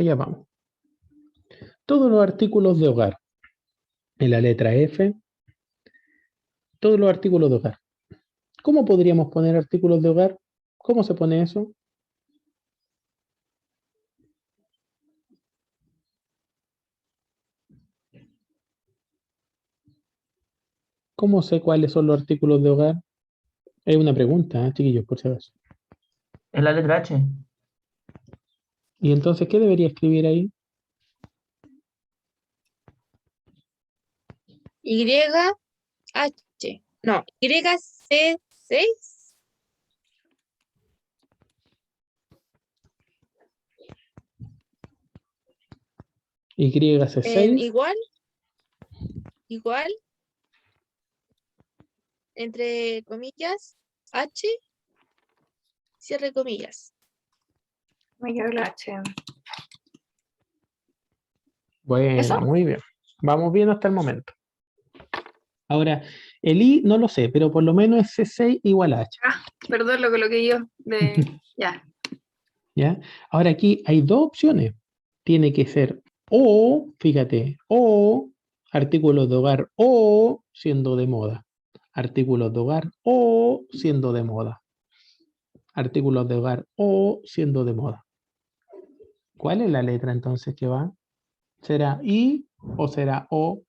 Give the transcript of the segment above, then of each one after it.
allá vamos. Todos los artículos de hogar. En la letra F, todos los artículos de hogar. ¿Cómo podríamos poner artículos de hogar? ¿Cómo se pone eso? ¿Cómo sé cuáles son los artículos de hogar? Es una pregunta, chiquillos, por si acaso. Es la letra H. ¿Y entonces qué debería escribir ahí? YH. No, YC6. YC6. Igual, entre comillas, H, cierre comillas. Me quedó la H. Bueno, ¿Eso? muy bien. Vamos bien hasta el momento. Ahora, el I no lo sé, pero por lo menos es C6 igual a H. Ah, perdón, lo coloqué yo. Ya. ¿Ya? Ahora aquí hay dos opciones. Tiene que ser o, fíjate, o artículos de hogar o siendo de moda. Artículos de hogar o siendo de moda. Artículos de hogar o siendo de moda. ¿Cuál es la letra entonces que va? ¿Será I o será O?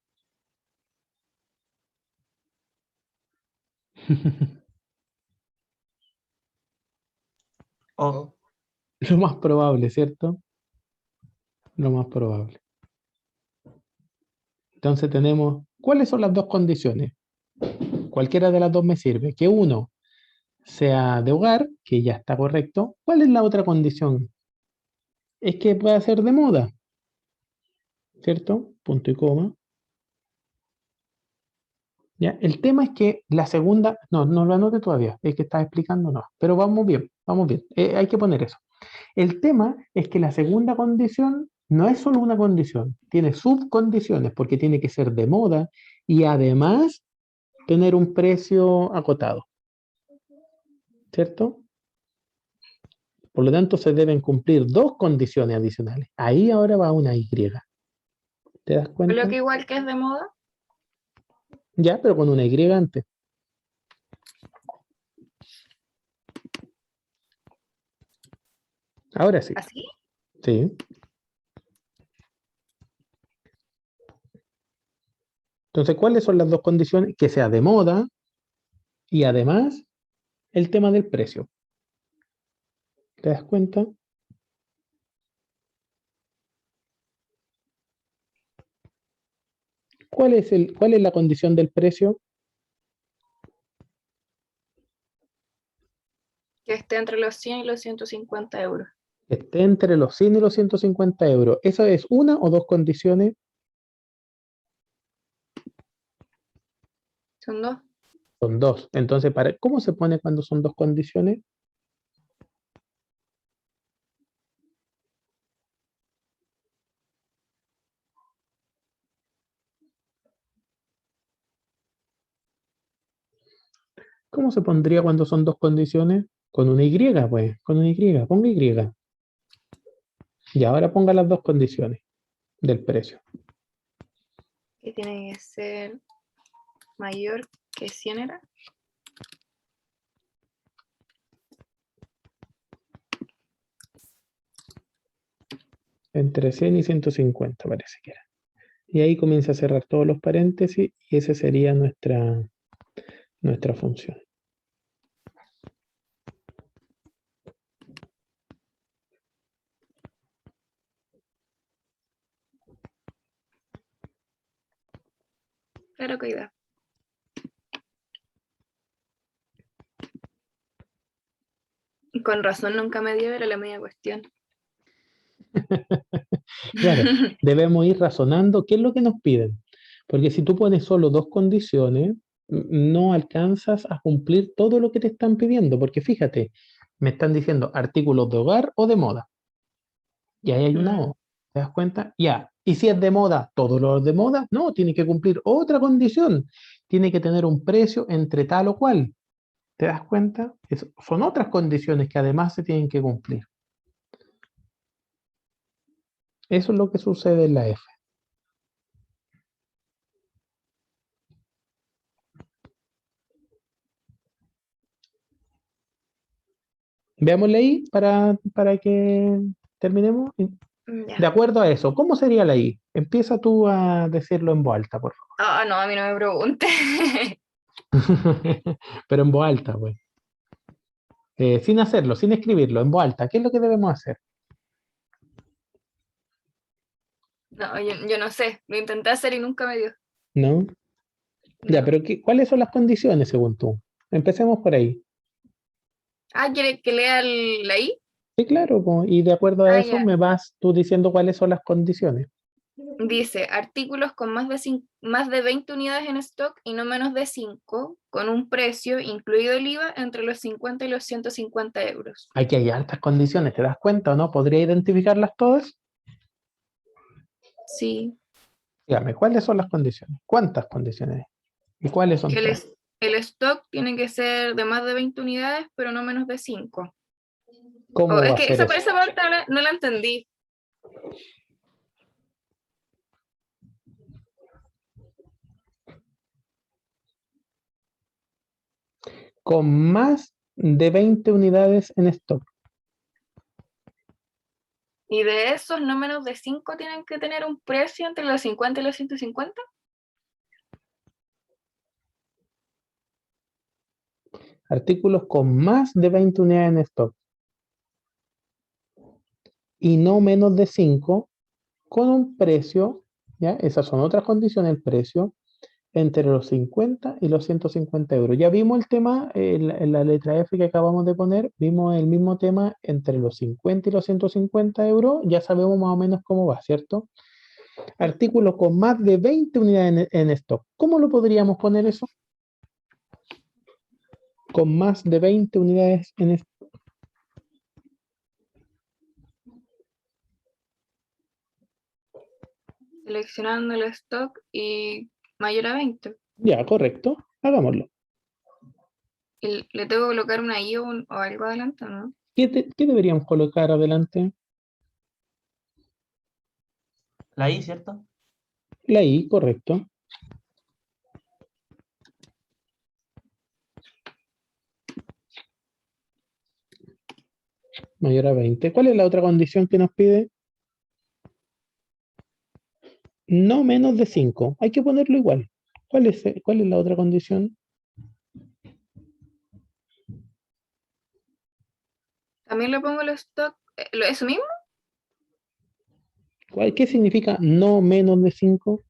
O. Lo más probable, ¿cierto? Lo más probable. Entonces tenemos, ¿cuáles son las dos condiciones? Cualquiera de las dos me sirve. Que uno sea de hogar, que ya está correcto. ¿Cuál es la otra condición? Es que pueda ser de moda, ¿cierto? Punto y coma. ¿Ya? El tema es que la segunda, no lo anote todavía, es que estás explicando, no, pero vamos bien, hay que poner eso. El tema es que la segunda condición no es solo una condición, tiene subcondiciones porque tiene que ser de moda y además tener un precio acotado, ¿cierto? Por lo tanto, se deben cumplir dos condiciones adicionales. Ahí ahora va una Y. ¿Te das cuenta? Coloqué igual que es de moda. Ya, pero con una Y antes. Ahora sí. ¿Así? Sí. Entonces, ¿cuáles son las dos condiciones? Que sea de moda y además el tema del precio. ¿Te das cuenta? ¿Cuál es la condición del precio? Que esté entre los 100 y los 150 euros. Que esté entre los 100 y los 150 euros. ¿Esa es una o dos condiciones? Son dos. Son dos. Entonces, ¿cómo se pone cuando son dos condiciones? ¿Cómo se pondría cuando son dos condiciones? Con una Y, pues. Con una Y. Ponga Y. Y ahora ponga las dos condiciones del precio. Que tiene que ser mayor que 100 era. Entre 100 y 150 parece que era. Y ahí comienza a cerrar todos los paréntesis y esa sería nuestra función. Claro que idea. Con razón nunca me dio, era la media cuestión. Claro, debemos ir razonando qué es lo que nos piden. Porque si tú pones solo dos condiciones, no alcanzas a cumplir todo lo que te están pidiendo. Porque fíjate, me están diciendo artículos de hogar o de moda. Y ahí hay una O. ¿Te das cuenta? Ya. ¿Y si es de moda, todo lo de moda? No, tiene que cumplir otra condición. Tiene que tener un precio entre tal o cual. ¿Te das cuenta? Son otras condiciones que además se tienen que cumplir. Eso es lo que sucede en la F. Veamos la I para que terminemos. De Ya. acuerdo a eso, ¿cómo sería la I? Empieza tú a decirlo en voz alta, por Ah, no, a mí no me pregunte. favor. Pero en voz alta, pues. Sin hacerlo, sin escribirlo, en voz alta. ¿Qué es lo que debemos hacer? No, yo no sé. Lo intenté hacer y nunca me dio. ¿No? Ya, No. pero ¿cuáles son las condiciones según tú? Empecemos por ahí. Ah, ¿quiere que lea la I? Sí, claro, po, y de acuerdo a Ah, eso ya. me vas tú diciendo cuáles son las condiciones. Dice, artículos con más de 20 unidades en stock y no menos de 5, con un precio, incluido el IVA, entre los 50 y los 150 euros. Aquí hay altas condiciones, ¿te das cuenta o no? ¿Podría identificarlas todas? Sí. Dígame, ¿cuáles son las condiciones? ¿Cuántas condiciones hay? ¿Y cuáles son El, todas? es- el stock tiene que ser de más de 20 unidades, pero no menos de 5. ¿Cómo Es va a que ser esa, eso? esa parte no la entendí. Con más de 20 unidades en stock. Y de esos, no menos de 5 tienen que tener un precio entre los 50 y los 150. Artículos con más de 20 unidades en stock. Y no menos de 5 con un precio, ¿ya? Esas son otras condiciones, el precio entre los 50 y los 150 euros. Ya vimos el tema en la letra F que acabamos de poner, vimos el mismo tema entre los 50 y los 150 euros, ya sabemos más o menos cómo va, ¿cierto? Artículo con más de 20 unidades en stock. ¿Cómo lo podríamos poner eso? Con más de 20 unidades en stock. Seleccionando el stock y mayor a 20. Ya, correcto. Hagámoslo. Y le tengo que colocar una I o algo adelante, ¿no? ¿Qué deberíamos colocar adelante? La I, ¿cierto? La I, correcto. Mayor a 20. ¿Cuál es la otra condición que nos pide? No menos de 5. Hay que ponerlo igual. ¿Cuál es la otra condición? También le pongo el stock, eso mismo. ¿Qué significa no menos de 5?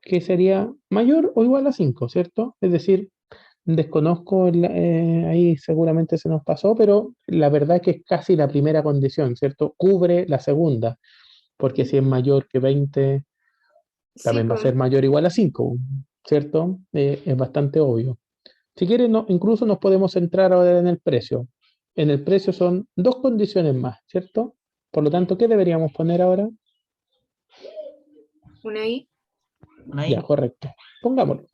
Que sería mayor o igual a 5, ¿cierto? Es decir, desconozco, ahí seguramente se nos pasó, pero la verdad que es casi la primera condición, ¿cierto? Cubre la segunda, porque si es mayor que 20, Sí, también va a pues. ser mayor o igual a 5, ¿cierto? Es bastante obvio. Si quieren, incluso nos podemos centrar ahora en el precio. En el precio son dos condiciones más, ¿cierto? Por lo tanto, ¿qué deberíamos poner ahora? Una I. Una Ya, I. correcto. Pongámoslo.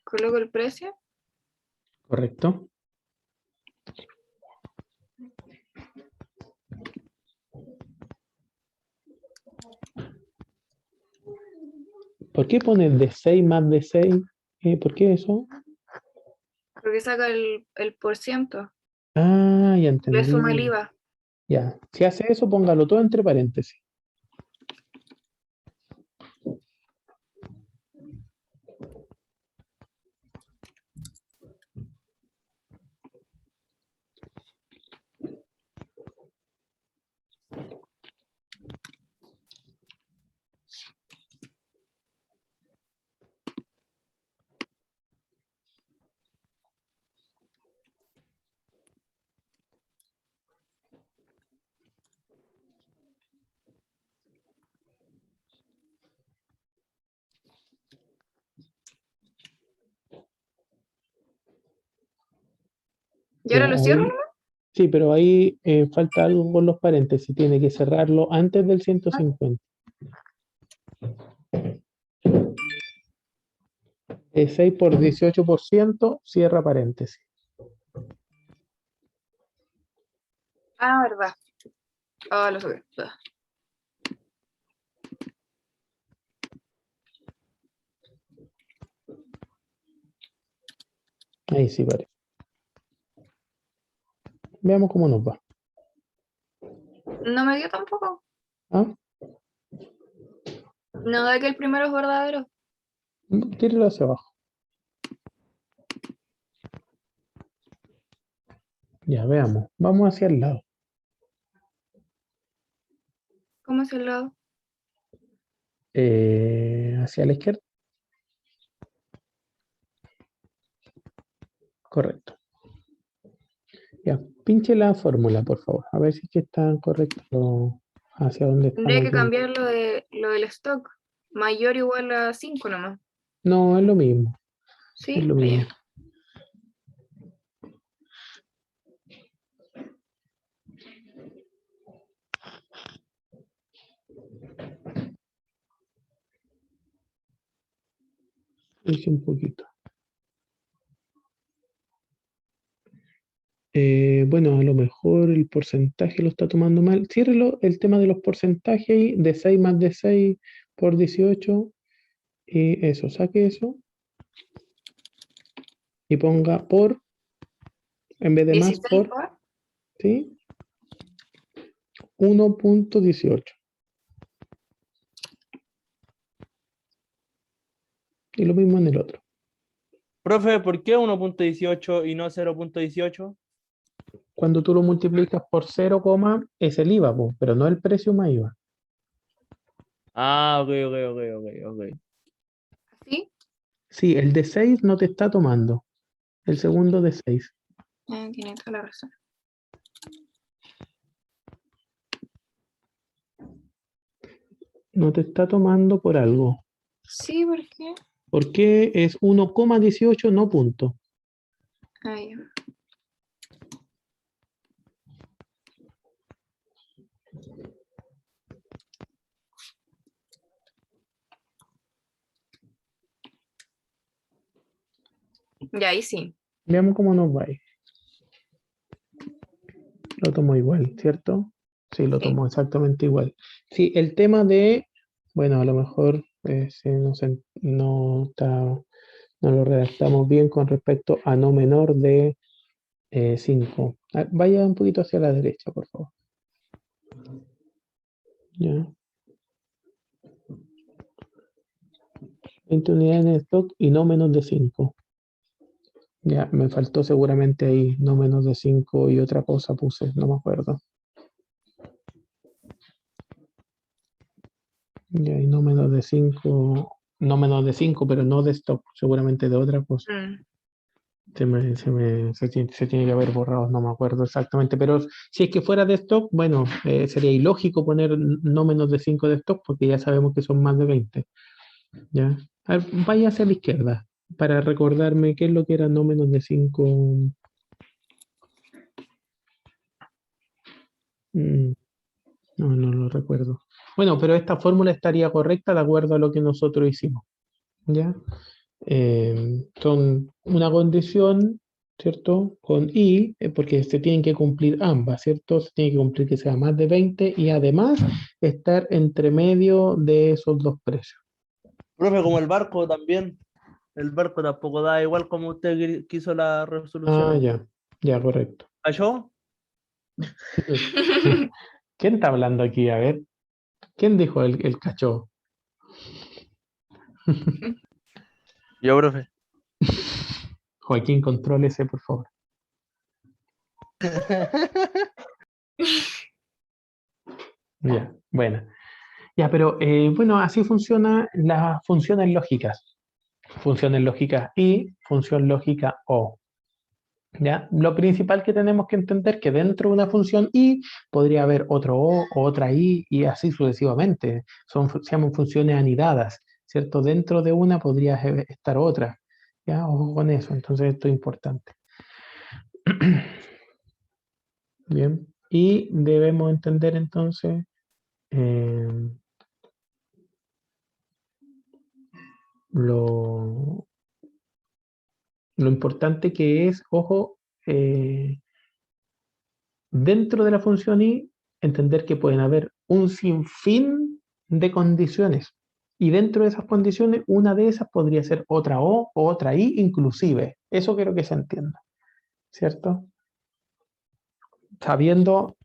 Coloco el precio. Correcto. ¿Por qué pones de 6 más de 6? ¿Por qué eso? Porque saca el por ciento. Ah, ya Le suma el entendí. IVA. Ya. Si hace eso, póngalo todo entre paréntesis. ¿Y ahora Ya, lo cierro, ahí. no? Sí, pero ahí falta algo con los paréntesis. Tiene que cerrarlo antes del Ah, 150. 6 por 18%, cierra paréntesis. Ah, verdad. Ah, lo sabía. Ah. Ahí sí parece. Veamos cómo nos va. No me dio tampoco. ¿Ah? No da que el primero es verdadero. Tíralo hacia abajo. Ya, veamos. Vamos hacia el lado. ¿Cómo es el lado? Hacia la izquierda. Correcto. Ya, pinche la fórmula, por favor. A ver si es que está correcto hacia dónde Tendría estamos que yendo. cambiar lo del stock. Mayor o igual a 5 nomás. No, es lo mismo. ¿Sí? Es lo Ah, ya. mismo. Hice un poquito. Bueno, a lo mejor el porcentaje lo está tomando mal. Ciérrelo el tema de los porcentajes ahí, de 6 más de 6 por 18. Y eso, saque eso. Y ponga por, en vez de más, 16 por, ¿sí? 1.18. Y lo mismo en el otro. Profe, ¿por qué 1.18 y no 0.18? Cuando tú lo multiplicas por 0, es el IVA, po, pero no el precio más IVA. Ah, ok. ¿Sí? Sí, el de 6 no te está tomando. El segundo de 6. Tiene toda la razón. No te está tomando por algo. Sí, ¿por qué? Porque es 1,18, no punto. Ah, ya. Ya, ahí sí. Veamos cómo nos va ahí. Lo tomo igual, ¿cierto? Sí, lo Sí. tomo exactamente igual. Sí, el tema de, bueno, a lo mejor sí, no lo redactamos bien con respecto a no menor de 5. Vaya un poquito hacia la derecha, por favor. Ya. 20 unidades en stock y no menos de 5. Ya, me faltó seguramente ahí, no menos de 5 y otra cosa puse, no me acuerdo. Ya, y no menos de 5, no menos de 5, pero no de stock, seguramente de otra cosa. Mm. Se tiene que haber borrado, no me acuerdo exactamente, pero si es que fuera de stock, bueno, sería ilógico poner no menos de 5 de stock porque ya sabemos que son más de 20. ¿Ya? A ver, vaya hacia la izquierda para recordarme qué es lo que era no menos de 5. No lo recuerdo. Bueno, pero esta fórmula estaría correcta de acuerdo a lo que nosotros hicimos. ¿Ya? Son una condición, ¿cierto? Con I, porque se tienen que cumplir ambas, ¿cierto? Se tiene que cumplir que sea más de 20 y además estar entre medio de esos dos precios. Profe, como el barco también. El barco tampoco da igual como usted quiso la resolución. Ah, ya, correcto. ¿Cayó? ¿Quién está hablando aquí? A ver, ¿quién dijo el cacho? Yo, profe. Joaquín, contrólese, por favor. Ya, bueno. Ya, pero bueno, así funcionan las funciones lógicas. Funciones lógicas y función lógica O. ¿Ya? Lo principal que tenemos que entender que dentro de una función I podría haber otro O, otra I y así sucesivamente. Se llaman funciones anidadas, ¿cierto? Dentro de una podría estar otra. ¿Ya? Ojo con eso, entonces esto es importante. Bien, y debemos entender entonces lo Lo importante que es, ojo, dentro de la función i, entender que pueden haber un sinfín de condiciones. Y dentro de esas condiciones, una de esas podría ser otra o otra i inclusive. Eso quiero que se entienda, ¿cierto? Sabiendo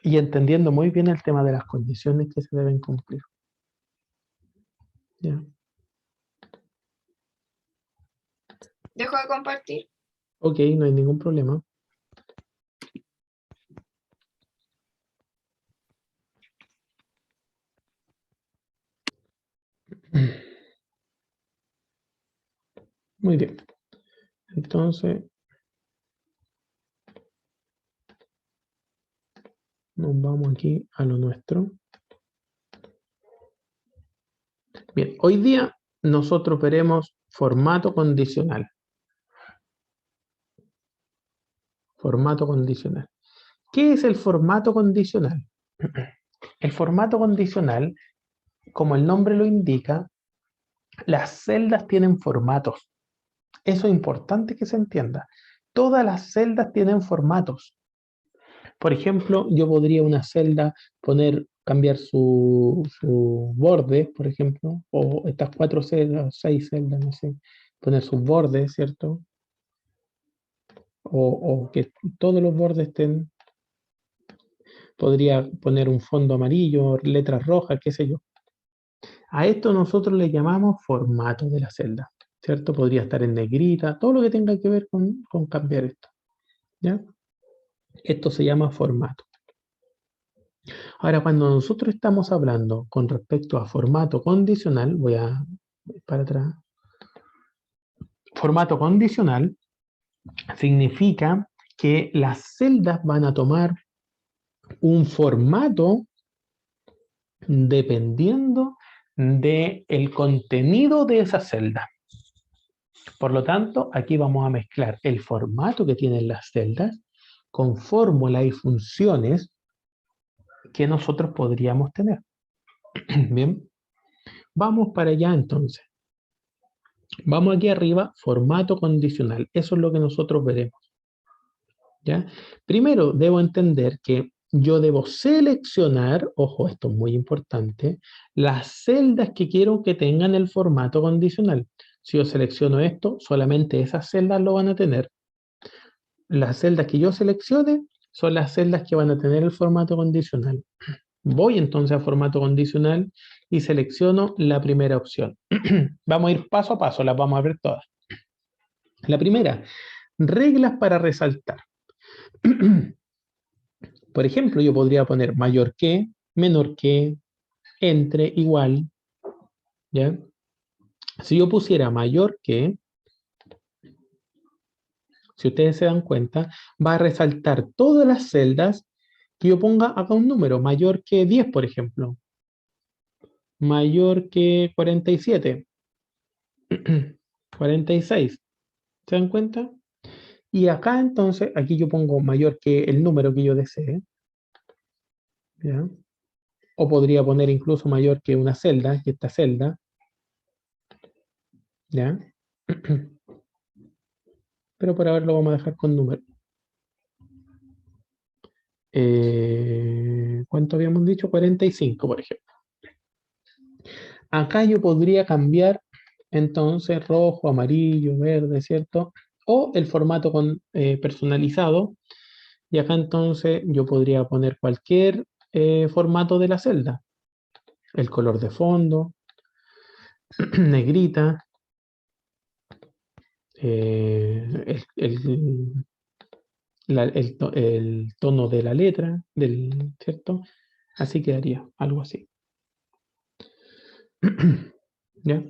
y entendiendo muy bien el tema de las condiciones que se deben cumplir. ¿Ya? ¿Dejo de compartir? Ok, no hay ningún problema. Muy bien. Entonces, nos vamos aquí a lo nuestro. Bien, hoy día nosotros veremos formato condicional. Formato condicional. ¿Qué es el formato condicional? El formato condicional, como el nombre lo indica, las celdas tienen formatos. Eso es importante que se entienda. Todas las celdas tienen formatos. Por ejemplo, yo podría una celda cambiar su borde, por ejemplo, o estas 4 celdas, 6 celdas, no sé, poner sus bordes, ¿cierto? O que todos los bordes estén, podría poner un fondo amarillo, letras rojas, qué sé yo. A esto nosotros le llamamos formato de la celda, ¿cierto? Podría estar en negrita, todo lo que tenga que ver con cambiar esto, ¿ya? Esto se llama formato. Ahora, cuando nosotros estamos hablando con respecto a formato condicional, voy a ir para atrás. Formato condicional significa que las celdas van a tomar un formato dependiendo del contenido de esa celda. Por lo tanto, aquí vamos a mezclar el formato que tienen las celdas con fórmulas y funciones que nosotros podríamos tener. Bien, vamos para allá entonces. Vamos aquí arriba, formato condicional. Eso es lo que nosotros veremos. ¿Ya? Primero, debo entender que yo debo seleccionar, ojo, esto es muy importante, las celdas que quiero que tengan el formato condicional. Si yo selecciono esto, solamente esas celdas lo van a tener. Las celdas que yo seleccione son las celdas que van a tener el formato condicional. Voy entonces a formato condicional y selecciono la primera opción. Vamos a ir paso a paso, las vamos a ver todas. La primera, reglas para resaltar. Por ejemplo, yo podría poner mayor que, menor que, entre, igual. ¿Ya? Si yo pusiera mayor que, si ustedes se dan cuenta, va a resaltar todas las celdas que yo ponga acá un número, mayor que 10, por ejemplo. Mayor que 47. 46. ¿Se dan cuenta? Y acá entonces, aquí yo pongo mayor que el número que yo desee. ¿Ya? O podría poner incluso mayor que una celda, que esta celda. ¿Ya? Pero por ahora lo vamos a dejar con número. ¿Cuánto habíamos dicho? 45, por ejemplo. Acá yo podría cambiar entonces rojo, amarillo, verde, ¿cierto? O el formato personalizado. Y acá entonces yo podría poner cualquier formato de la celda. El color de fondo, negrita, el tono de la letra, ¿cierto? Así quedaría, algo así. ¿Ya?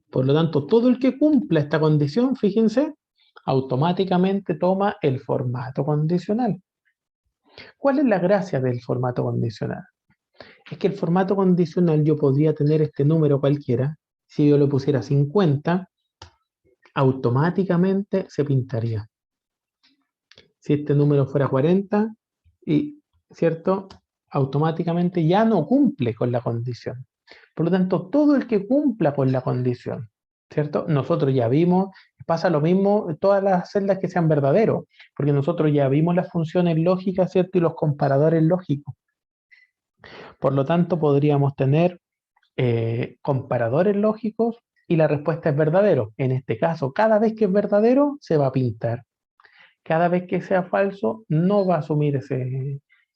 Por lo tanto, todo el que cumpla esta condición, fíjense, automáticamente toma el formato condicional. ¿Cuál es la gracia del formato condicional? Es que el formato condicional yo podría tener este número cualquiera. Si yo le pusiera 50, automáticamente se pintaría. Si este número fuera 40, ¿cierto? Automáticamente ya no cumple con la condición. Por lo tanto, todo el que cumpla con la condición ¿cierto? Nosotros ya vimos, pasa lo mismo en todas las celdas que sean verdaderos, porque nosotros ya vimos las funciones lógicas, ¿cierto? Y los comparadores lógicos. Por lo tanto, podríamos tener comparadores lógicos y la respuesta es verdadero. En este caso, cada vez que es verdadero, se va a pintar. Cada vez que sea falso, no va a asumir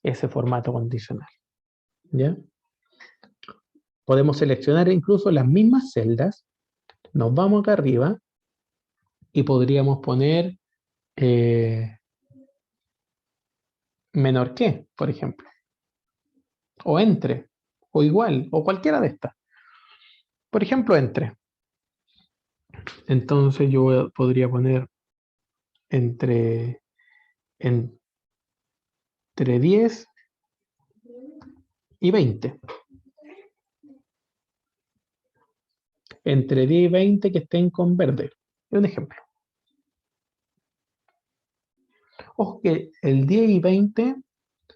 ese formato condicional. ¿Ya? Podemos seleccionar incluso las mismas celdas. Nos vamos acá arriba y podríamos poner menor que, por ejemplo. O entre, o igual, o cualquiera de estas. Por ejemplo, entre. Entonces yo podría poner entre 10 y 20. Entre 10 y 20 que estén con verde. Es un ejemplo. Ojo que el 10 y 20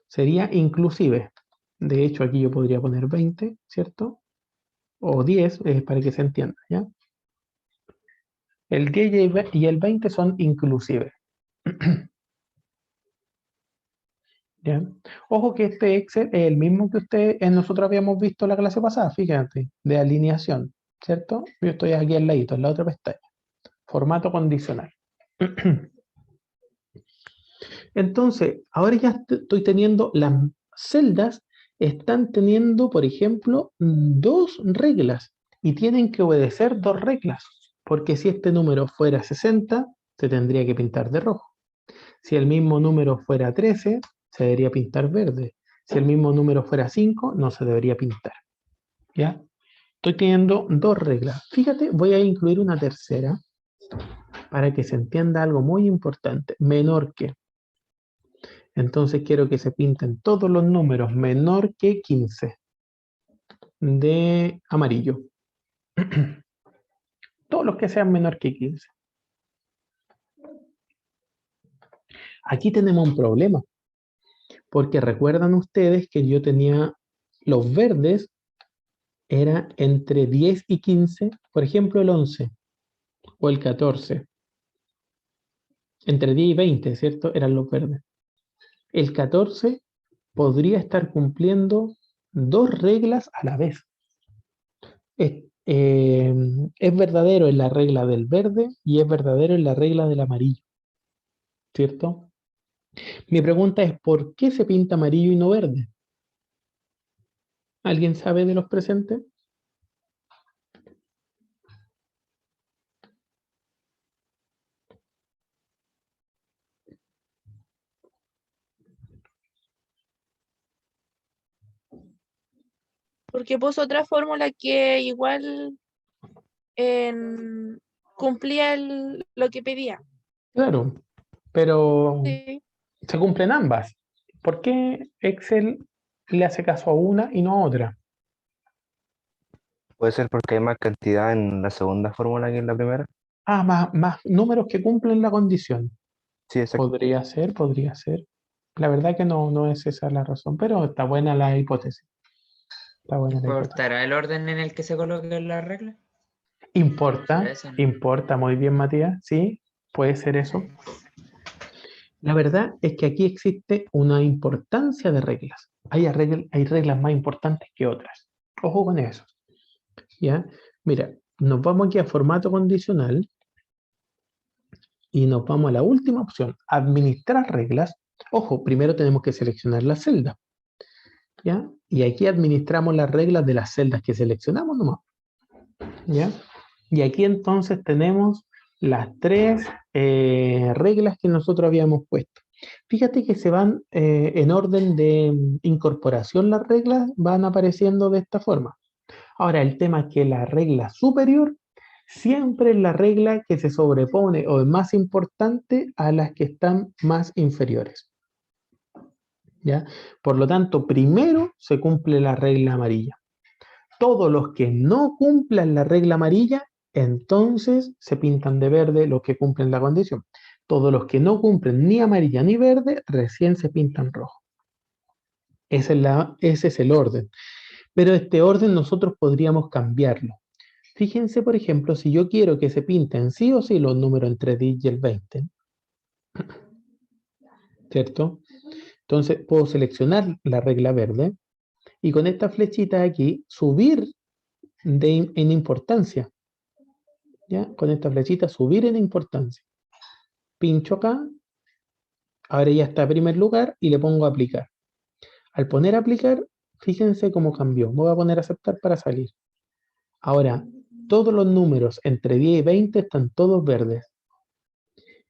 sería inclusive. De hecho, aquí yo podría poner 20, ¿cierto? O 10, para que se entienda, ¿ya? El 10 y el 20 son inclusive. ¿Ya? Ojo que este Excel es el mismo que nosotros habíamos visto la clase pasada, fíjate, de alineación, ¿cierto? Yo estoy aquí al ladito, en la otra pestaña. Formato condicional. Entonces, ahora ya estoy teniendo las celdas, están teniendo, por ejemplo, dos reglas y tienen que obedecer dos reglas, porque si este número fuera 60, se tendría que pintar de rojo. Si el mismo número fuera 13, se debería pintar verde. Si el mismo número fuera 5, no se debería pintar. ¿Ya? Estoy teniendo dos reglas. Fíjate, voy a incluir una tercera para que se entienda algo muy importante. Menor que. Entonces quiero que se pinten todos los números menor que 15 de amarillo. Todos los que sean menor que 15. Aquí tenemos un problema. Porque recuerdan ustedes que yo tenía los verdes, era entre 10 y 15, por ejemplo el 11 o el 14. Entre 10 y 20, ¿cierto? Eran los verdes. El 14 podría estar cumpliendo dos reglas a la vez. Es verdadero en la regla del verde y es verdadero en la regla del amarillo, ¿cierto? Mi pregunta es, ¿por qué se pinta amarillo y no verde? ¿Alguien sabe de los presentes? Porque puso otra fórmula que igual cumplía lo que pedía. Claro, pero Sí. se cumplen ambas. ¿Por qué Excel le hace caso a una y no a otra? Puede ser porque hay más cantidad en la segunda fórmula que en la primera. Ah, más números que cumplen la condición. Sí, exacto. Podría ser, podría ser. La verdad que no es esa la razón, pero está buena la hipótesis. Está buena la hipótesis. ¿Importará el orden en el que se coloquen las reglas? Importa, ¿Será eso, no? importa, muy bien, Matías. Sí, puede ser eso. La verdad es que aquí existe una importancia de reglas. Hay reglas más importantes que otras. Ojo con eso. ¿Ya? Mira, nos vamos aquí a formato condicional y nos vamos a la última opción, administrar reglas. Ojo, primero tenemos que seleccionar la celda. ¿Ya? Y aquí administramos las reglas de las celdas que seleccionamos nomás. ¿Ya? Y aquí entonces tenemos las tres reglas que nosotros habíamos puesto. Fíjate que se van en orden de incorporación, las reglas van apareciendo de esta forma. Ahora, el tema es que la regla superior siempre es la regla que se sobrepone o es más importante a las que están más inferiores. ¿Ya? Por lo tanto, primero se cumple la regla amarilla. Todos los que no cumplan la regla amarilla, entonces se pintan de verde los que cumplen la condición. Todos los que no cumplen ni amarilla ni verde, recién se pintan rojo. Ese es el orden. Pero este orden nosotros podríamos cambiarlo. Fíjense, por ejemplo, si yo quiero que se pinten sí o sí los números entre 10 y el 20, ¿cierto? Entonces puedo seleccionar la regla verde y con esta flechita aquí subir en importancia. ¿Ya? Con esta flechita subir en importancia. Pincho acá, ahora ya está en primer lugar y le pongo aplicar. Al poner aplicar, fíjense cómo cambió. Me voy a poner aceptar para salir. Ahora, todos los números entre 10 y 20 están todos verdes.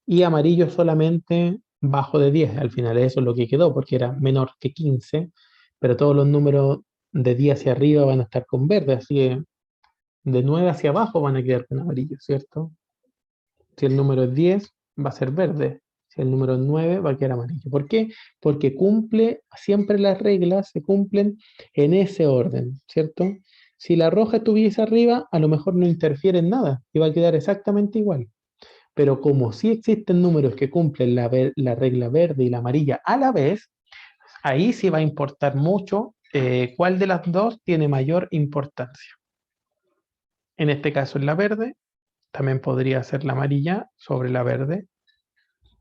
Y amarillo solamente bajo de 10. Al final eso es lo que quedó porque era menor que 15. Pero todos los números de 10 hacia arriba van a estar con verde. Así que de 9 hacia abajo van a quedar con amarillo, ¿cierto? Si el número es 10, va a ser verde. Si el número es 9, va a quedar amarillo. ¿Por qué? Porque cumple, siempre las reglas se cumplen en ese orden, ¿cierto? Si la roja estuviese arriba, a lo mejor no interfiere en nada y va a quedar exactamente igual. Pero como sí existen números que cumplen la regla verde y la amarilla a la vez, ahí sí va a importar mucho cuál de las dos tiene mayor importancia. En este caso es la verde, también podría ser la amarilla sobre la verde,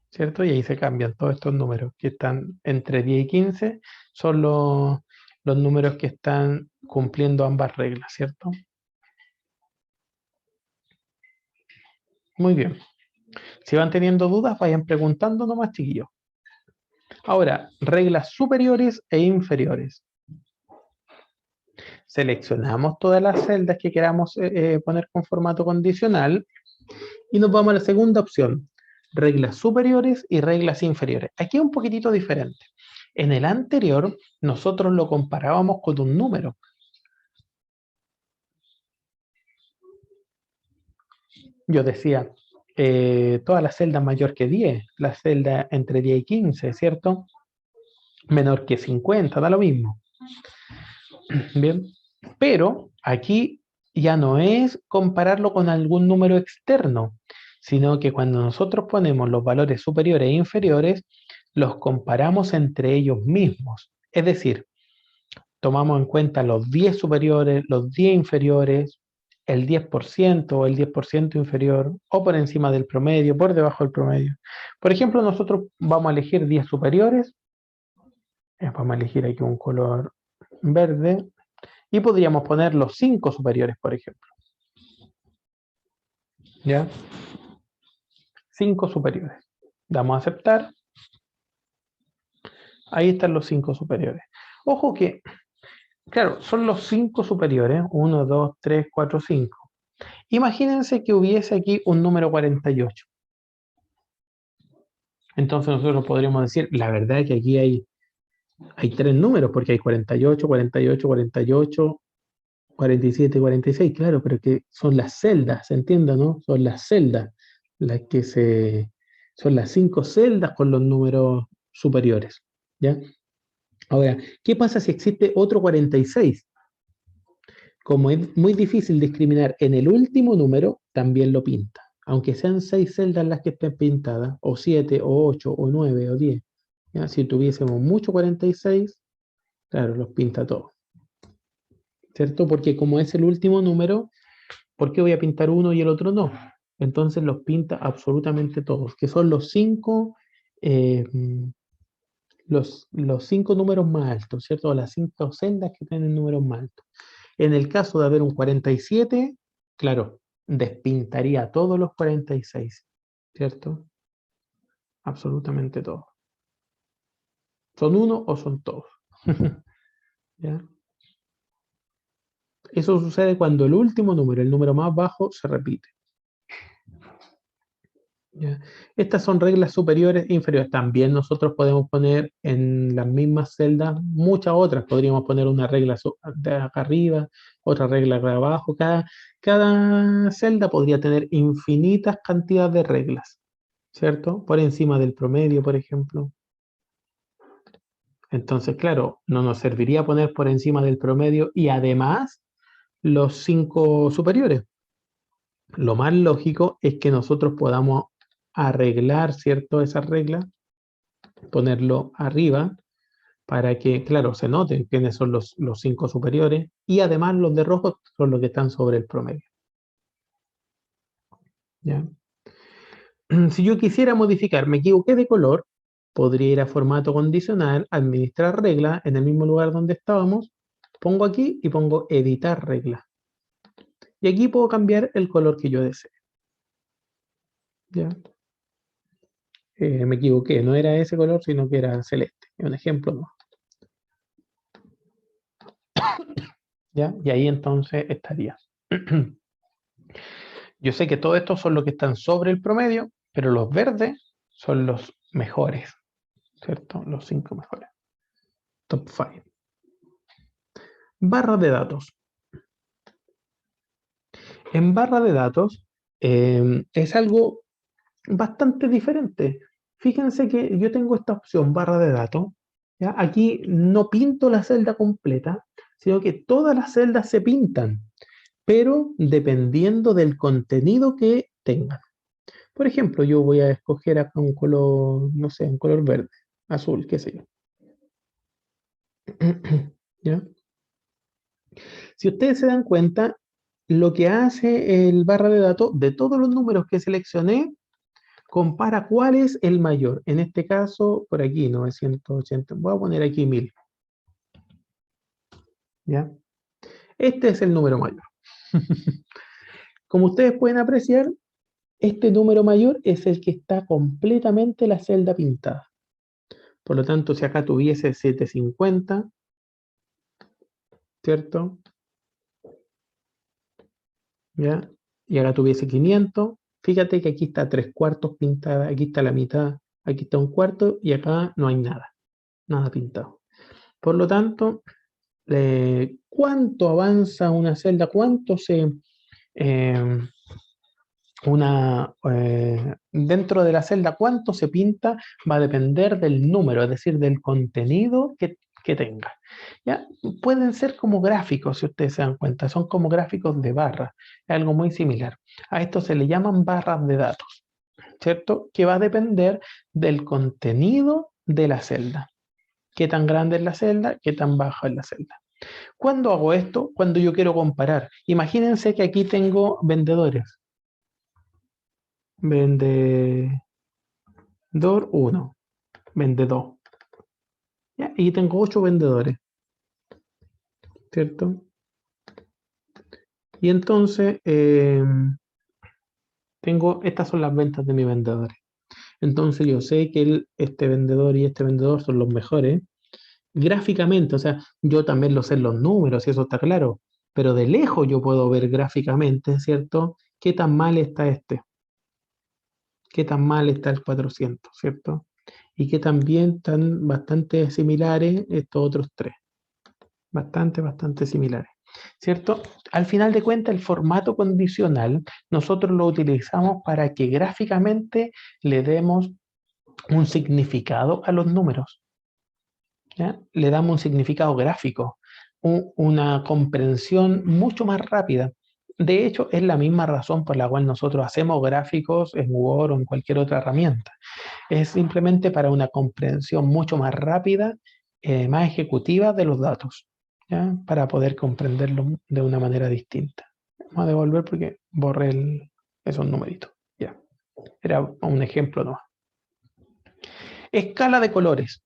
¿cierto? Y ahí se cambian todos estos números que están entre 10 y 15, son los números que están cumpliendo ambas reglas, ¿cierto? Muy bien. Si van teniendo dudas, vayan preguntando nomás, chiquillos. Ahora, reglas superiores e inferiores. Seleccionamos todas las celdas que queramos poner con formato condicional y nos vamos a la segunda opción, reglas superiores y reglas inferiores. Aquí es un poquitito diferente. En el anterior, nosotros lo comparábamos con un número. Yo decía, todas las celdas mayor que 10, la celda entre 10 y 15, ¿cierto? Menor que 50, da lo mismo. Bien, pero aquí ya no es compararlo con algún número externo, sino que cuando nosotros ponemos los valores superiores e inferiores, los comparamos entre ellos mismos. Es decir, tomamos en cuenta los 10 superiores, los 10 inferiores, el 10% o el 10% inferior, o por encima del promedio, por debajo del promedio. Por ejemplo, nosotros vamos a elegir 10 superiores, vamos a elegir aquí un color verde, y podríamos poner los 5 superiores, por ejemplo. ¿Ya? 5 superiores. Damos a aceptar. Ahí están los 5 superiores. Ojo que, claro, son los 5 superiores. 1, 2, 3, 4, 5. Imagínense que hubiese aquí un número 48. Entonces nosotros podríamos decir, la verdad es que aquí hay 3 números, porque hay 48, 48, 48, 47 y 46, claro, pero que son las celdas, ¿se entiende, no? Son las celdas, son las 5 celdas con los números superiores, ¿ya? Ahora, ¿qué pasa si existe otro 46? Como es muy difícil discriminar en el último número, también lo pinta, aunque sean 6 celdas las que estén pintadas, o 7, o 8, o 9, o 10, ¿ya? Si tuviésemos mucho 46, claro, los pinta todos, ¿cierto? Porque como es el último número, ¿por qué voy a pintar uno y el otro no? Entonces los pinta absolutamente todos, que son los 5 los 5 números más altos, ¿cierto? O las 5 celdas que tienen números más altos. En el caso de haber un 47, claro, despintaría todos los 46, ¿cierto? Absolutamente todos. ¿Son uno o son todos? ¿Ya? Eso sucede cuando el último número, el número más bajo, se repite. ¿Ya? Estas son reglas superiores e inferiores. También nosotros podemos poner en las mismas celdas muchas otras. Podríamos poner una regla de acá arriba, otra regla de abajo. Cada celda podría tener infinitas cantidades de reglas, ¿cierto? Por encima del promedio, por ejemplo. Entonces, claro, no nos serviría poner por encima del promedio y además los 5 superiores. Lo más lógico es que nosotros podamos arreglar, ¿cierto? Esas reglas, ponerlo arriba para que, claro, se note quiénes son los 5 superiores y además los de rojo son los que están sobre el promedio. ¿Ya? Si yo quisiera modificar, me equivoqué de color, podría ir a formato condicional, administrar regla, en el mismo lugar donde estábamos, pongo aquí y pongo editar regla. Y aquí puedo cambiar el color que yo desee. ¿Ya? Me equivoqué, no era ese color, sino que era celeste. Es un ejemplo más. ¿Ya? Y ahí entonces estaría. Yo sé que todos estos son los que están sobre el promedio, pero los verdes son los mejores, ¿cierto? Los 5 mejores. Top 5. Barra de datos. En barra de datos es algo bastante diferente. Fíjense que yo tengo esta opción, barra de datos. ¿Ya? Aquí no pinto la celda completa, sino que todas las celdas se pintan, pero dependiendo del contenido que tengan. Por ejemplo, yo voy a escoger acá un color, no sé, un color verde, azul, qué sé yo. ¿Ya? Si ustedes se dan cuenta, lo que hace el barra de datos, de todos los números que seleccioné, compara cuál es el mayor. En este caso, por aquí, 980. Voy a poner aquí 1000. ¿Ya? Este es el número mayor. Como ustedes pueden apreciar, este número mayor es el que está completamente la celda pintada. Por lo tanto, si acá tuviese 750, ¿cierto? ¿Ya? Y acá tuviese 500, fíjate que aquí está 3/4 pintada, aquí está la mitad, aquí está 1/4 y acá no hay nada pintado. Por lo tanto, ¿cuánto avanza una celda? ¿Cuánto dentro de la celda, cuánto se pinta? Va a depender del número, es decir, del contenido que tenga. ¿Ya? Pueden ser como gráficos, si ustedes se dan cuenta, son como gráficos de barras, es algo muy similar. A esto se le llaman barras de datos, ¿cierto? Que va a depender del contenido de la celda. ¿Qué tan grande es la celda? ¿Qué tan baja es la celda? ¿Cuándo hago esto? Cuando yo quiero comparar. Imagínense que aquí tengo vendedores. Vendedor 1, vendedor. ¿Ya? Y tengo 8 vendedores, ¿cierto? Y entonces estas son las ventas de mi vendedor. Entonces yo sé que este vendedor y este vendedor son los mejores gráficamente, o sea, yo también lo sé en los números y eso está claro, pero de lejos yo puedo ver gráficamente, ¿cierto? ¿Qué tan mal está este? ¿Qué tan mal está el 400, ¿cierto? Y que también están bastante similares estos otros tres. Bastante similares, ¿cierto? Al final de cuentas, el formato condicional nosotros lo utilizamos para que gráficamente le demos un significado a los números. ¿Ya? Le damos un significado gráfico, una comprensión mucho más rápida. De hecho, es la misma razón por la cual nosotros hacemos gráficos en Word o en cualquier otra herramienta. Es simplemente para una comprensión mucho más rápida, más ejecutiva de los datos, ¿ya? Para poder comprenderlo de una manera distinta. Vamos a devolver porque borré esos numeritos. Ya. Era un ejemplo nomás. Escala de colores.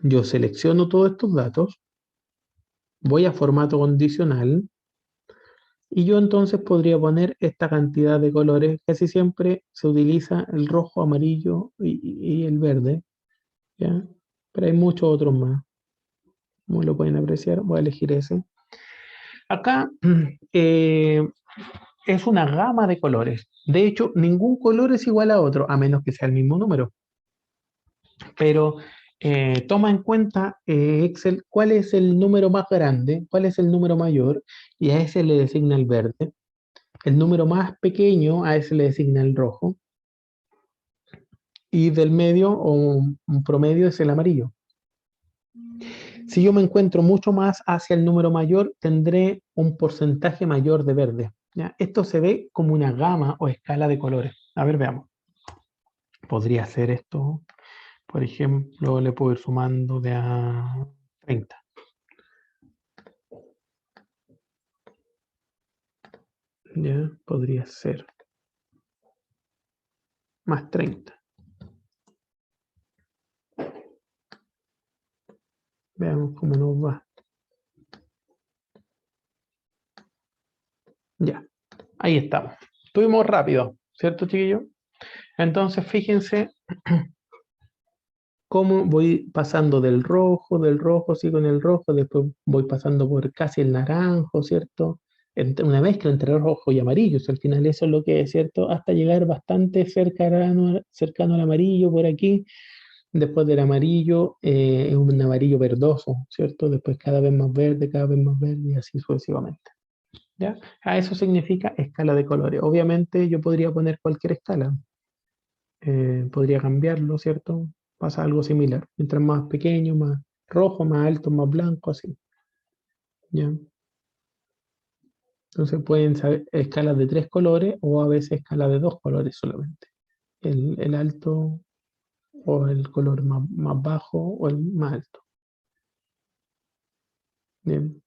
Yo selecciono todos estos datos, voy a formato condicional y yo entonces podría poner esta cantidad de colores. Casi siempre se utiliza el rojo, amarillo y el verde, ¿ya? Pero hay muchos otros más. Como lo pueden apreciar, voy a elegir ese. Acá es una gama de colores. De hecho, ningún color es igual a otro, a menos que sea el mismo número. Pero toma en cuenta Excel cuál es el número más grande, cuál es el número mayor, y a ese le designa el verde. El número más pequeño, a ese le designa el rojo. Y del medio o un promedio es el amarillo. Si yo me encuentro mucho más hacia el número mayor, tendré un porcentaje mayor de verde, ¿ya? Esto se ve como una gama o escala de colores. A ver, veamos. Podría ser esto. Por ejemplo, le puedo ir sumando de a 30. Ya, podría ser. Más 30. Veamos cómo nos va. Ya, ahí estamos. Estuvimos rápido, ¿cierto, chiquillos? Entonces, fíjense cómo voy pasando del rojo, sigo en el rojo, después voy pasando por casi el naranjo, ¿cierto? Una mezcla entre rojo y amarillo, al final eso es lo que es, ¿cierto? Hasta llegar bastante cercano al amarillo por aquí. Después del amarillo, es un amarillo verdoso, ¿cierto? Después cada vez más verde, y así sucesivamente. ¿Ya? Eso significa escala de colores. Obviamente yo podría poner cualquier escala. Podría cambiarlo, ¿cierto? Pasa algo similar. Mientras más pequeño, más rojo, más alto, más blanco, así. ¿Ya? Entonces pueden saber escalas de 3 colores o a veces escalas de 2 colores solamente. El alto o el color más bajo o el más alto. Bien.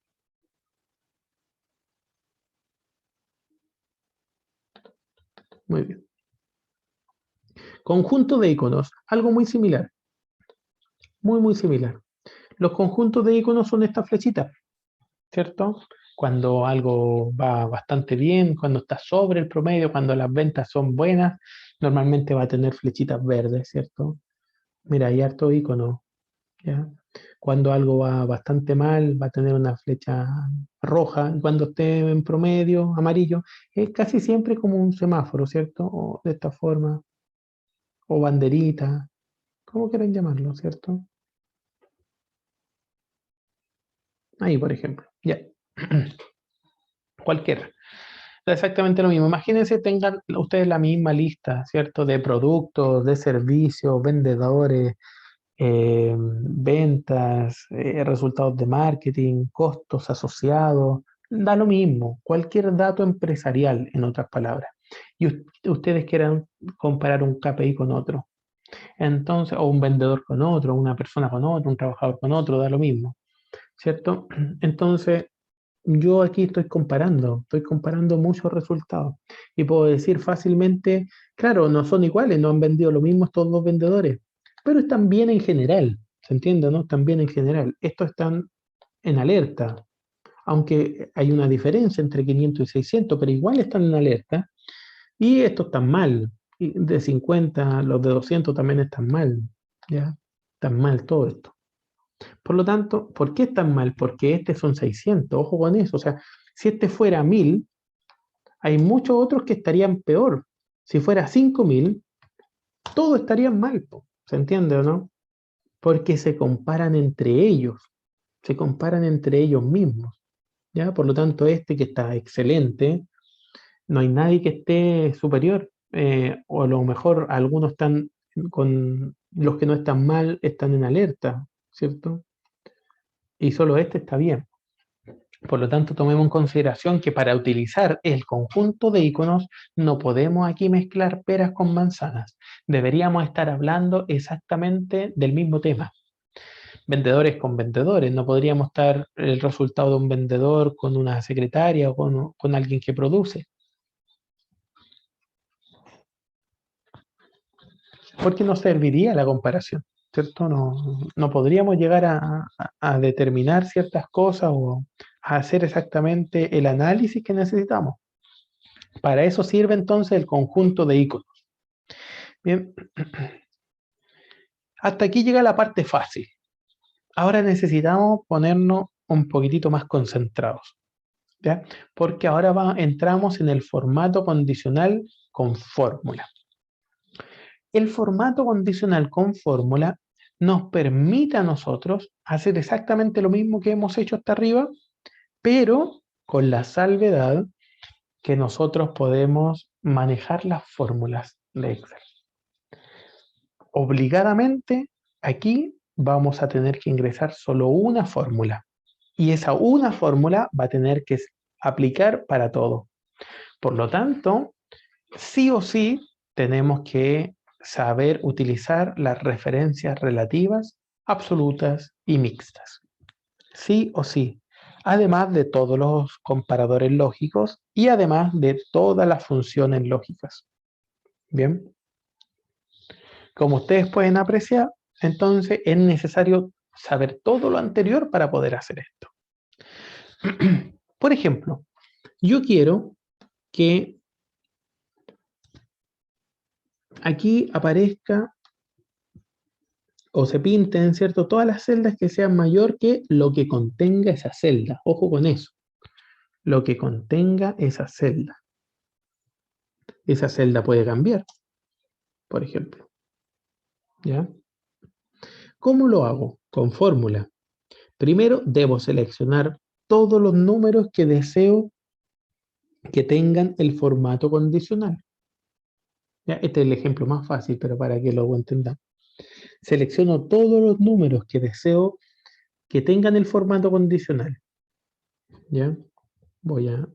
Muy bien. Conjunto de iconos, algo muy similar. Muy similar. Los conjuntos de iconos son estas flechitas, ¿cierto? Cuando algo va bastante bien, cuando está sobre el promedio, cuando las ventas son buenas, normalmente va a tener flechitas verdes, ¿cierto? Mira, hay harto icono, ¿ya? Cuando algo va bastante mal, va a tener una flecha roja. Y cuando esté en promedio, amarillo, es casi siempre como un semáforo, ¿cierto? O de esta forma, o banderita, como quieran llamarlo, ¿cierto? Ahí, por ejemplo, ya. Cualquiera. Exactamente lo mismo. Imagínense, tengan ustedes la misma lista, ¿cierto? De productos, de servicios, vendedores, ventas, resultados de marketing, costos asociados. Da lo mismo. Cualquier dato empresarial, en otras palabras. Y ustedes quieran comparar un KPI con otro. Entonces, o un vendedor con otro, una persona con otro, un trabajador con otro, da lo mismo, ¿cierto? Entonces, yo aquí estoy comparando muchos resultados y puedo decir fácilmente, claro, no son iguales, no han vendido lo mismo estos dos vendedores, pero están bien en general, ¿se entiende, no? Están bien en general. Estos están en alerta, aunque hay una diferencia entre 500 y 600, pero igual están en alerta. Y estos están mal, y de 50, los de 200 también están mal, ¿ya? Están mal todo esto. Por lo tanto, ¿por qué están mal? Porque este son 600, ojo con eso. O sea, si este fuera 1000, hay muchos otros que estarían peor. Si fuera 5000, todos estarían mal, po. ¿Se entiende o no? Porque se comparan entre ellos mismos. ¿Ya? Por lo tanto, este que está excelente, no hay nadie que esté superior. O a lo mejor algunos están con los que no están mal, están en alerta, ¿cierto? Y solo este está bien. Por lo tanto, tomemos en consideración que para utilizar el conjunto de iconos no podemos aquí mezclar peras con manzanas. Deberíamos estar hablando exactamente del mismo tema. Vendedores con vendedores. No podríamos estar el resultado de un vendedor con una secretaria o con alguien que produce. Porque no serviría la comparación, ¿cierto? No podríamos llegar a determinar ciertas cosas o a hacer exactamente el análisis que necesitamos. Para eso sirve entonces el conjunto de iconos. Bien, hasta aquí llega la parte fácil. Ahora necesitamos ponernos un poquitito más concentrados, ¿ya? Porque ahora entramos en el formato condicional con fórmula. El formato condicional con fórmula nos permite a nosotros hacer exactamente lo mismo que hemos hecho hasta arriba, pero con la salvedad que nosotros podemos manejar las fórmulas de Excel. Obligadamente, aquí vamos a tener que ingresar solo una fórmula. Y esa una fórmula va a tener que aplicar para todo. Por lo tanto, sí o sí tenemos que saber utilizar las referencias relativas, absolutas y mixtas. Sí o sí. Además de todos los comparadores lógicos y además de todas las funciones lógicas. Bien. Como ustedes pueden apreciar, entonces es necesario saber todo lo anterior para poder hacer esto. Por ejemplo, yo quiero que aquí aparezca o se pinten, ¿cierto? Todas las celdas que sean mayor que lo que contenga esa celda. Ojo con eso. Lo que contenga esa celda. Esa celda puede cambiar, por ejemplo. ¿Ya? ¿Cómo lo hago? Con fórmula. Primero debo seleccionar todos los números que deseo que tengan el formato condicional. ¿Ya? Este es el ejemplo más fácil, pero para que lo entendan. Selecciono todos los números que deseo que tengan el formato condicional. ¿Ya? Voy a...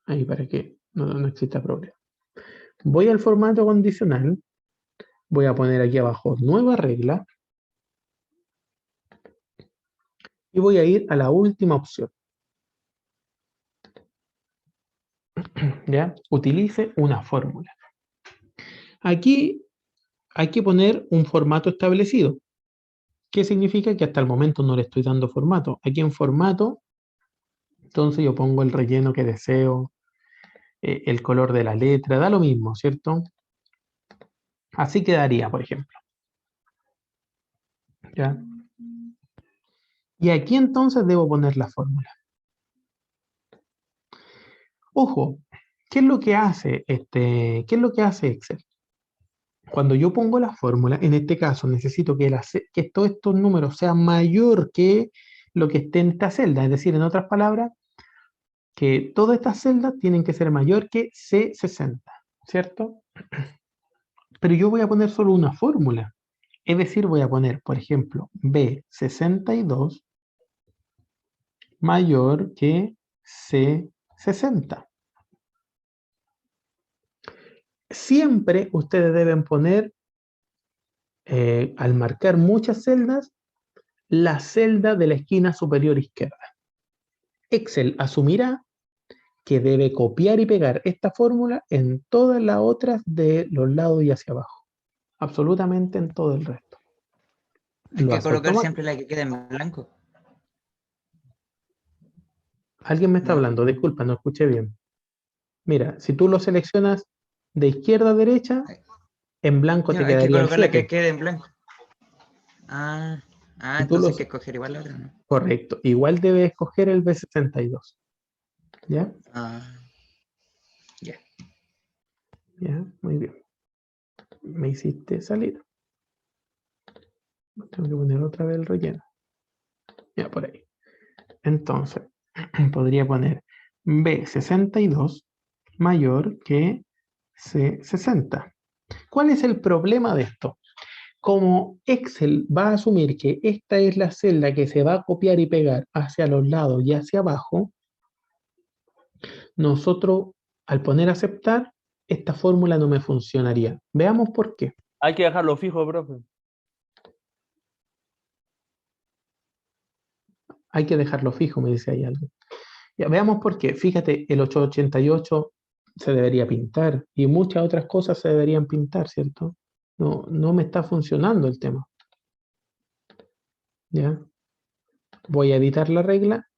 Ahí para que no exista problema. Voy al formato condicional. Voy a poner aquí abajo nueva regla. Y voy a ir a la última opción. ¿Ya? Utilice una fórmula. Aquí hay que poner un formato establecido. ¿Qué significa? Que hasta el momento no le estoy dando formato. Aquí en formato, entonces yo pongo el relleno que deseo, el color de la letra, da lo mismo, ¿cierto? Así quedaría, por ejemplo. ¿Ya? Y aquí entonces debo poner la fórmula. Ojo, ¿qué es lo que hace qué es lo que hace Excel? Cuando yo pongo la fórmula, en este caso necesito que todos estos números sean mayor que lo que esté en esta celda. Es decir, en otras palabras, que todas estas celdas tienen que ser mayor que C60, ¿cierto? Pero yo voy a poner solo una fórmula. Es decir, voy a poner, por ejemplo, B62 mayor que C60. Siempre ustedes deben poner, al marcar muchas celdas, la celda de la esquina superior izquierda. Excel asumirá que debe copiar y pegar esta fórmula en todas las otras de los lados y hacia abajo. Absolutamente en todo el resto. Hay Lo que hace colocar automático. siempre la que quede en blanco. Alguien me está ¿No? hablando, disculpa, no escuché bien. Mira, si tú lo seleccionas de izquierda a derecha, en blanco te Ya, hay que quedaría el colocar la que 7. quede en blanco. Ah, Si tú entonces hay los... que escoger igual la otra, ¿no? Correcto. Igual debes escoger el B62. ¿Ya? Ah, ya. Ya, muy bien. Me hiciste salir. Tengo que poner otra vez el relleno. Ya, por ahí. Entonces, podría poner B62 mayor que C60. ¿Cuál es el problema de esto? Como Excel va a asumir que esta es la celda que se va a copiar y pegar hacia los lados y hacia abajo, nosotros al poner aceptar, esta fórmula no me funcionaría. Veamos por qué. Hay que dejarlo fijo, profe. Hay que dejarlo fijo, me dice ahí algo. Ya, veamos por qué. Fíjate, el 888 se debería pintar y muchas otras cosas se deberían pintar, ¿cierto? No me está funcionando el tema. ¿Ya? Voy a editar la regla.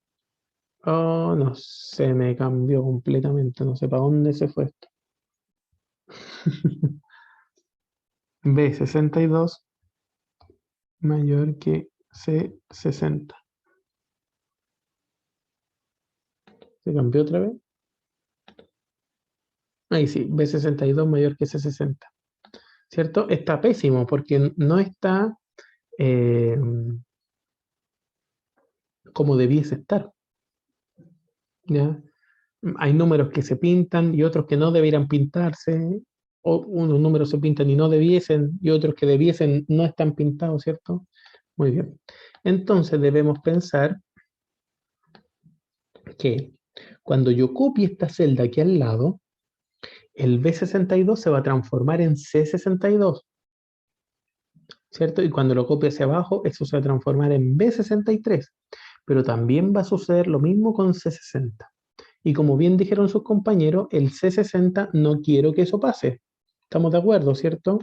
Oh, no, se me cambió completamente. No sé para dónde se fue esto. B62 mayor que C60. ¿Se cambió otra vez? Ahí sí, B62 mayor que C60. ¿Cierto? Está pésimo porque no está como debiese estar. ¿Ya? Hay números que se pintan y otros que no debieran pintarse, o unos números se pintan y no debiesen, y otros que debiesen no están pintados, ¿cierto? Muy bien. Entonces debemos pensar que cuando yo copie esta celda aquí al lado, el B62 se va a transformar en C62, ¿cierto? Y cuando lo copie hacia abajo, eso se va a transformar en B63. Pero también va a suceder lo mismo con C60. Y como bien dijeron sus compañeros, el C60 no quiero que eso pase. ¿Estamos de acuerdo, cierto?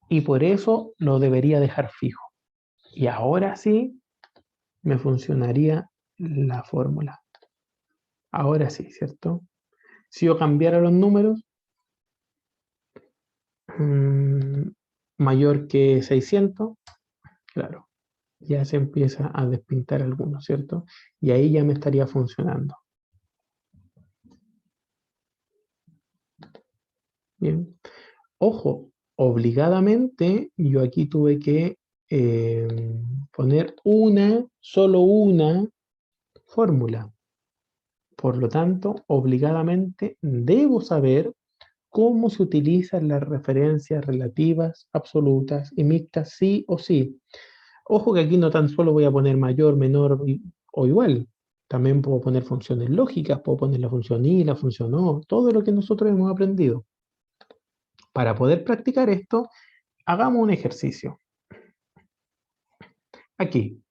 Y por eso lo debería dejar fijo. Y ahora sí me funcionaría la fórmula. Ahora sí, ¿cierto? Si yo cambiara los números, mayor que 600, claro, ya se empieza a despintar algunos, ¿cierto? Y ahí ya me estaría funcionando. Bien. Ojo, obligadamente yo aquí tuve que poner solo una fórmula. Por lo tanto, obligadamente debo saber cómo se utilizan las referencias relativas, absolutas y mixtas, sí o sí. Ojo que aquí no tan solo voy a poner mayor, menor o igual. También puedo poner funciones lógicas, puedo poner la función y, la función o, todo lo que nosotros hemos aprendido. Para poder practicar esto, hagamos un ejercicio. Aquí,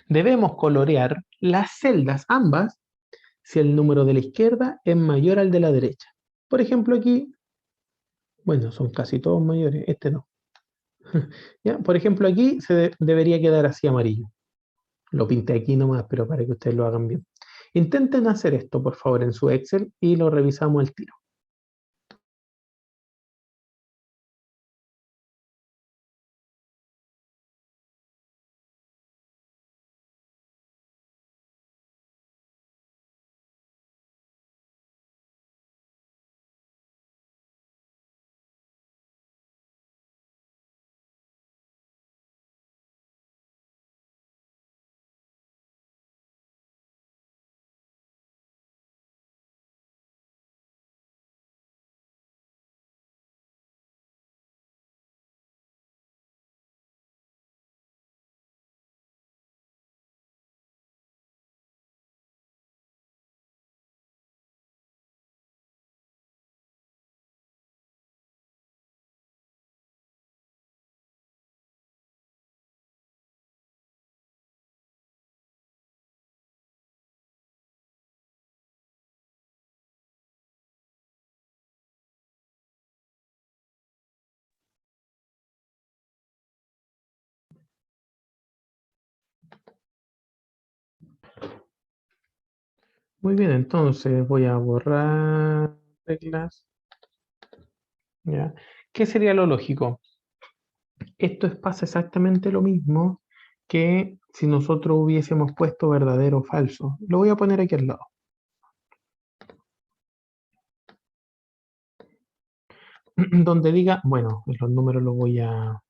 debemos colorear las celdas ambas si el número de la izquierda es mayor al de la derecha. Por ejemplo, aquí, bueno, son casi todos mayores, este no. ¿Ya? Por ejemplo, aquí debería quedar así amarillo. Lo pinté aquí nomás, pero para que ustedes lo hagan bien. Intenten hacer esto, por favor, en su Excel y lo revisamos al tiro. Muy bien, entonces voy a borrar reglas. ¿Ya? ¿Qué sería lo lógico? Pasa exactamente lo mismo que si nosotros hubiésemos puesto verdadero o falso. Lo voy a poner aquí al lado. Donde diga, bueno, los números los voy a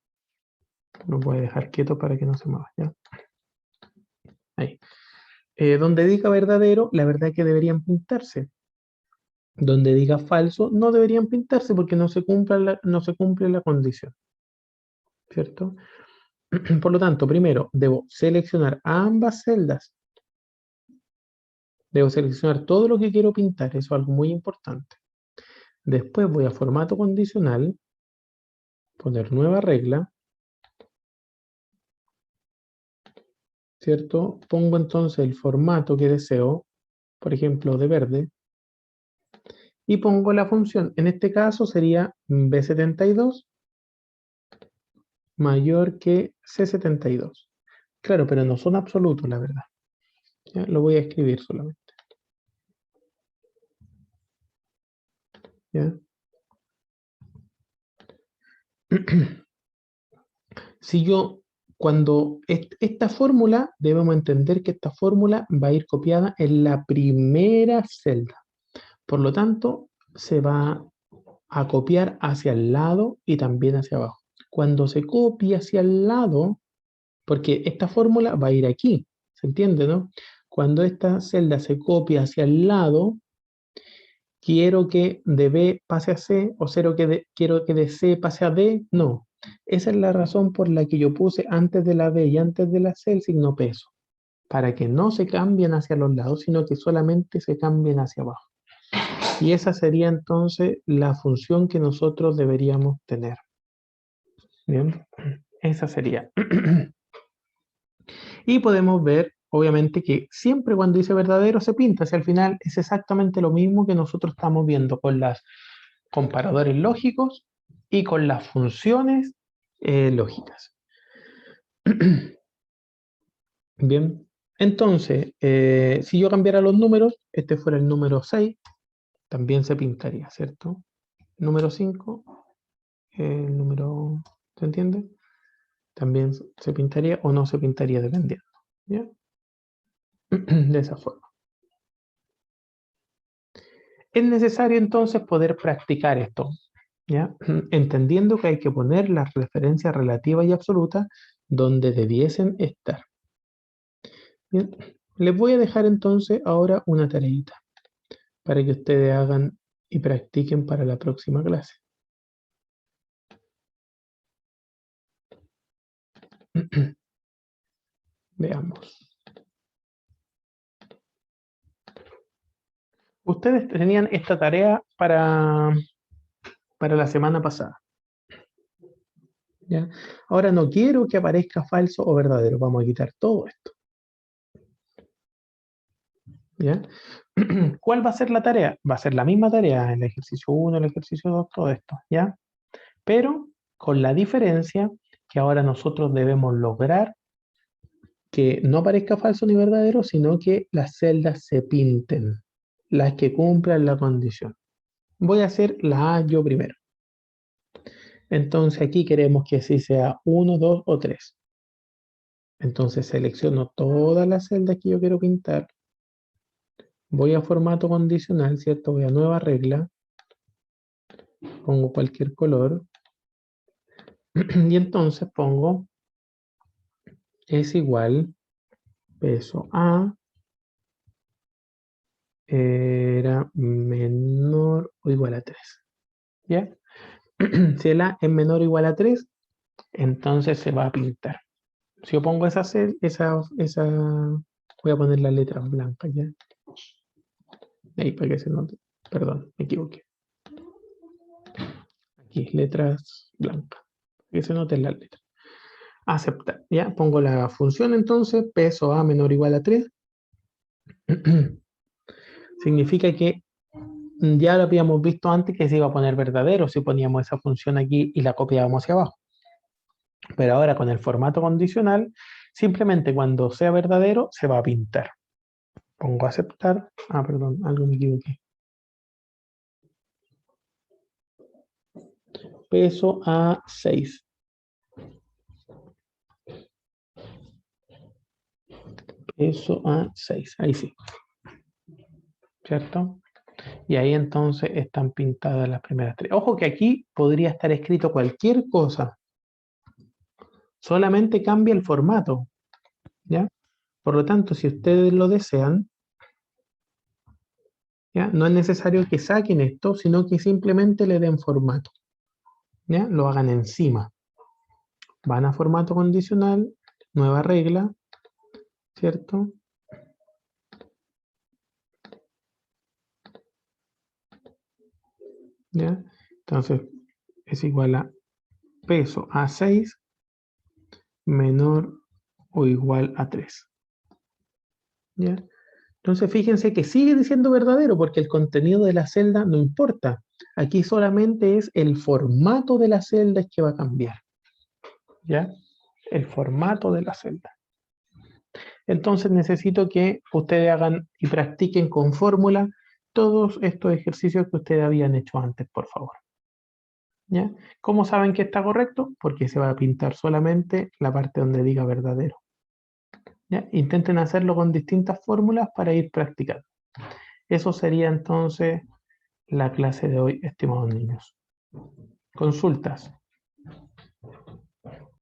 dejar quieto para que no se mueva, ¿ya? Ahí. Donde diga verdadero, la verdad es que deberían pintarse. Donde diga falso, no deberían pintarse porque no se cumple la condición. ¿Cierto? Por lo tanto, primero debo seleccionar ambas celdas. Debo seleccionar todo lo que quiero pintar, eso es algo muy importante. Después voy a formato condicional, poner nueva regla, ¿cierto? Pongo entonces el formato que deseo, por ejemplo, de verde, y pongo la función. En este caso sería B72 mayor que C72. Claro, pero no son absolutos, la verdad. ¿Ya? Lo voy a escribir solamente. ¿Ya? Si yo, cuando esta fórmula, debemos entender que esta fórmula va a ir copiada en la primera celda. Por lo tanto, se va a copiar hacia el lado y también hacia abajo. Cuando se copia hacia el lado, porque esta fórmula va a ir aquí, ¿se entiende, no? Cuando esta celda se copia hacia el lado, quiero que de B pase a C o quiero que de C pase a D, no. Esa es la razón por la que yo puse antes de la B y antes de la C el signo peso, para que no se cambien hacia los lados, sino que solamente se cambien hacia abajo. Y esa sería entonces la función que nosotros deberíamos tener. Bien, esa sería. Y podemos ver obviamente que siempre cuando dice verdadero se pinta, si al final es exactamente lo mismo que nosotros estamos viendo con los comparadores lógicos y con las funciones lógicas. Bien, entonces, si yo cambiara los números, este fuera el número 6, también se pintaría, ¿cierto? Número 5, el número, ¿se entiende? También se pintaría o no se pintaría dependiendo, ¿ya? De esa forma. Es necesario entonces poder practicar esto, ¿ya? Entendiendo que hay que poner las referencias relativas y absolutas donde debiesen estar. Bien, les voy a dejar entonces ahora una tareita para que ustedes hagan y practiquen para la próxima clase. Veamos. Ustedes tenían esta tarea para la semana pasada. ¿Ya? Ahora no quiero que aparezca falso o verdadero. Vamos a quitar todo esto. ¿Ya? ¿Cuál va a ser la tarea? Va a ser la misma tarea, el ejercicio 1, el ejercicio 2, todo esto, ¿ya? Pero con la diferencia que ahora nosotros debemos lograr que no aparezca falso ni verdadero, sino que las celdas se pinten, las que cumplan la condición. Voy a hacer la A yo primero. Entonces aquí queremos que sí sea 1, 2 o 3. Entonces selecciono todas las celdas que yo quiero pintar. Voy a formato condicional, ¿cierto? Voy a nueva regla. Pongo cualquier color. Y entonces pongo es igual peso A era menor o igual a 3. ¿Ya? Si el A es menor o igual a 3, entonces se va a pintar. Si yo pongo esa, voy a poner las letras blancas, ¿ya? Ahí para que se note. Perdón, me equivoqué. Aquí, letras blancas. Para que se noten las letras. Aceptar, ¿ya? Pongo la función entonces, peso A menor o igual a 3. Significa que ya lo habíamos visto antes que se iba a poner verdadero si poníamos esa función aquí y la copiábamos hacia abajo. Pero ahora con el formato condicional, simplemente cuando sea verdadero se va a pintar. Pongo aceptar. Ah, perdón, algo me equivoqué. Peso a 6. Peso a 6. Ahí sí. ¿Cierto? Y ahí entonces están pintadas las primeras 3. Ojo que aquí podría estar escrito cualquier cosa. Solamente cambia el formato. ¿Ya? Por lo tanto, si ustedes lo desean, ¿ya? No es necesario que saquen esto, sino que simplemente le den formato. ¿Ya? Lo hagan encima. Van a formato condicional, nueva regla, ¿cierto? ¿Ya? Entonces, es igual a peso a 6 menor o igual a 3. ¿Ya? Entonces, fíjense que sigue diciendo verdadero porque el contenido de la celda no importa. Aquí solamente es el formato de la celda que va a cambiar. ¿Ya? El formato de la celda. Entonces, necesito que ustedes hagan y practiquen con fórmula todos estos ejercicios que ustedes habían hecho antes, por favor. ¿Ya? ¿Cómo saben que está correcto? Porque se va a pintar solamente la parte donde diga verdadero. ¿Ya? Intenten hacerlo con distintas fórmulas para ir practicando. Eso sería entonces la clase de hoy, estimados niños. Consultas.